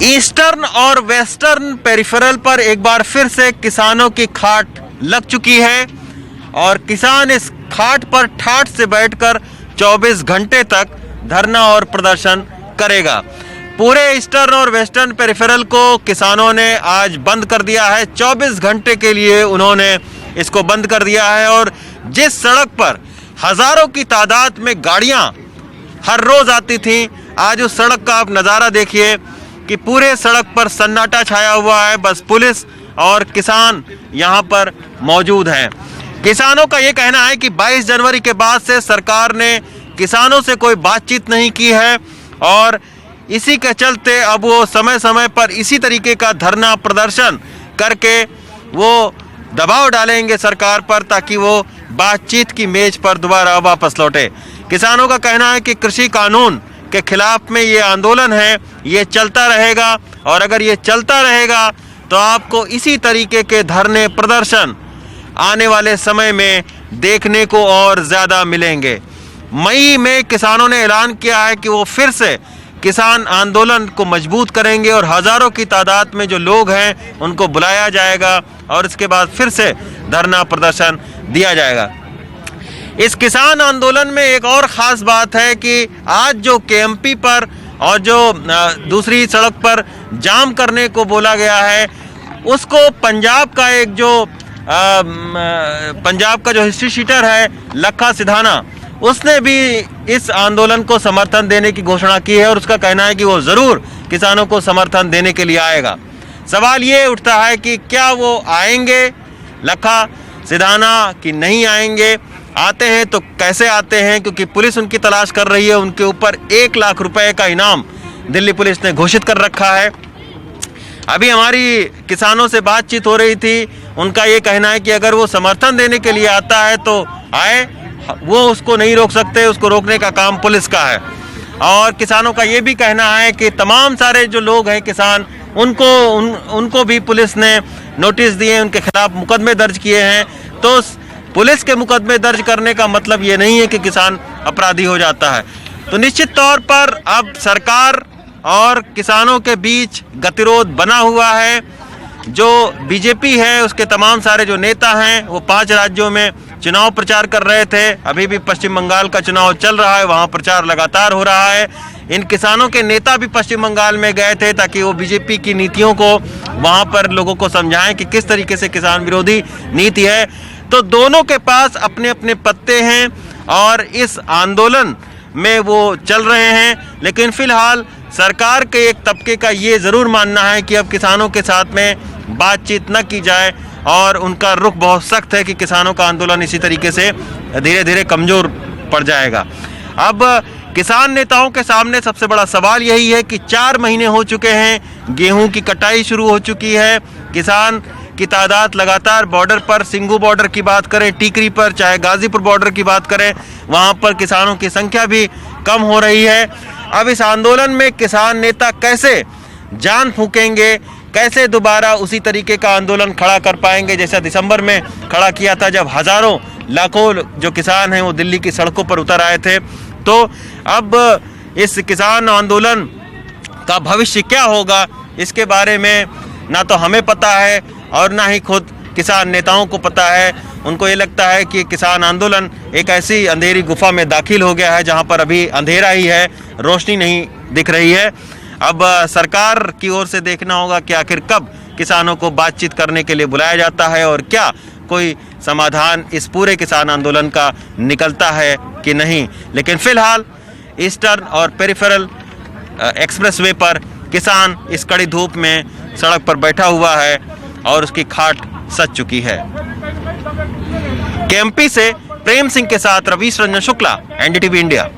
Eastern और western peripheral पर एक बार फिर से किसानों की खाट लग चुकी है और किसान इस खाट पर ठाठ से बैठकर 24 घंटे तक धरना और प्रदर्शन करेगा। पूरे ईस्टर्न और वेस्टर्न पेरिफेरल को किसानों ने आज बंद कर दिया है। 24 घंटे के लिए उन्होंने इसको बंद कर दिया है और जिस सड़क पर हजारों की तादाद में गाड़ियां हर रोज आती थीं, आज उस सड़क का आप नज़ारा देखिए कि पूरे सड़क पर सन्नाटा छाया हुआ है। बस पुलिस और किसान यहाँ पर मौजूद हैं। किसानों का ये कहना है कि 22 जनवरी के बाद से सरकार ने किसानों से कोई बातचीत नहीं की है और इसी के चलते अब वो समय समय पर इसी तरीके का धरना प्रदर्शन करके वो दबाव डालेंगे सरकार पर ताकि वो बातचीत की मेज पर दोबारा वापस लौटे। किसानों का कहना है कि कृषि कानून के खिलाफ में ये आंदोलन है, ये चलता रहेगा और अगर ये चलता रहेगा तो आपको इसी तरीके के धरने प्रदर्शन आने वाले समय में देखने को और ज़्यादा मिलेंगे। मई में किसानों ने ऐलान किया है कि वो फिर से किसान आंदोलन को मजबूत करेंगे और हज़ारों की तादाद में जो लोग हैं उनको बुलाया जाएगा और इसके बाद फिर से धरना प्रदर्शन दिया जाएगा। इस किसान आंदोलन में एक और ख़ास बात है कि आज जो केएमपी पर और जो दूसरी सड़क पर जाम करने को बोला गया है उसको पंजाब का एक जो पंजाब का जो हिस्ट्री शीटर है लखा सिधाना, उसने भी इस आंदोलन को समर्थन देने की घोषणा की है और उसका कहना है कि वो ज़रूर किसानों को समर्थन देने के लिए आएगा। सवाल ये उठता है कि क्या वो आएंगे लखा सिधाना कि नहीं आएंगे, आते हैं तो कैसे आते हैं, क्योंकि पुलिस उनकी तलाश कर रही है। उनके ऊपर 1 लाख रुपए का इनाम दिल्ली पुलिस ने घोषित कर रखा है। अभी हमारी किसानों से बातचीत हो रही थी, उनका ये कहना है कि अगर वो समर्थन देने के लिए आता है तो आए, वो उसको नहीं रोक सकते, उसको रोकने का काम पुलिस का है। और किसानों का ये भी कहना है कि तमाम सारे जो लोग हैं किसान, उनको भी पुलिस ने नोटिस दिए, उनके खिलाफ मुकदमे दर्ज किए हैं। तो पुलिस के मुकदमे दर्ज करने का मतलब ये नहीं है कि किसान अपराधी हो जाता है। तो निश्चित तौर पर अब सरकार और किसानों के बीच गतिरोध बना हुआ है। जो बीजेपी है उसके तमाम सारे जो नेता हैं वो 5 राज्यों में चुनाव प्रचार कर रहे थे। अभी भी पश्चिम बंगाल का चुनाव चल रहा है, वहाँ प्रचार लगातार हो रहा है। इन किसानों के नेता भी पश्चिम बंगाल में गए थे ताकि वो बीजेपी की नीतियों को वहाँ पर लोगों को समझाएं कि किस तरीके से किसान विरोधी नीति है। तो दोनों के पास अपने अपने पत्ते हैं और इस आंदोलन में वो चल रहे हैं। लेकिन फिलहाल सरकार के एक तबके का ये ज़रूर मानना है कि अब किसानों के साथ में बातचीत न की जाए और उनका रुख बहुत सख्त है कि किसानों का आंदोलन इसी तरीके से धीरे धीरे कमज़ोर पड़ जाएगा। अब किसान नेताओं के सामने सबसे बड़ा सवाल यही है कि 4 महीने हो चुके हैं, गेहूं की कटाई शुरू हो चुकी है, किसान की तादाद लगातार बॉर्डर पर, सिंघू बॉर्डर की बात करें, टीकरी पर, चाहे गाजीपुर बॉर्डर की बात करें, वहाँ पर किसानों की संख्या भी कम हो रही है। अब इस आंदोलन में किसान नेता कैसे जान फूकेंगे, कैसे दोबारा उसी तरीके का आंदोलन खड़ा कर पाएंगे जैसा दिसंबर में खड़ा किया था जब हज़ारों लाखों जो किसान हैं वो दिल्ली की सड़कों पर उतर आए थे। तो अब इस किसान आंदोलन का भविष्य क्या होगा इसके बारे में ना तो हमें पता है और ना ही खुद किसान नेताओं को पता है। उनको ये लगता है कि किसान आंदोलन एक ऐसी अंधेरी गुफा में दाखिल हो गया है जहां पर अभी अंधेरा ही है, रोशनी नहीं दिख रही है। अब सरकार की ओर से देखना होगा कि आखिर कब किसानों को बातचीत करने के लिए बुलाया जाता है और क्या कोई समाधान इस पूरे किसान आंदोलन का निकलता है कि नहीं। लेकिन फिलहाल ईस्टर्न और पेरिफेरल एक्सप्रेसवे पर किसान इस कड़ी धूप में सड़क पर बैठा हुआ है और उसकी खाट सज चुकी है। केएमपी से प्रेम सिंह के साथ रवीश रंजन शुक्ला, एनडीटीवी इंडिया।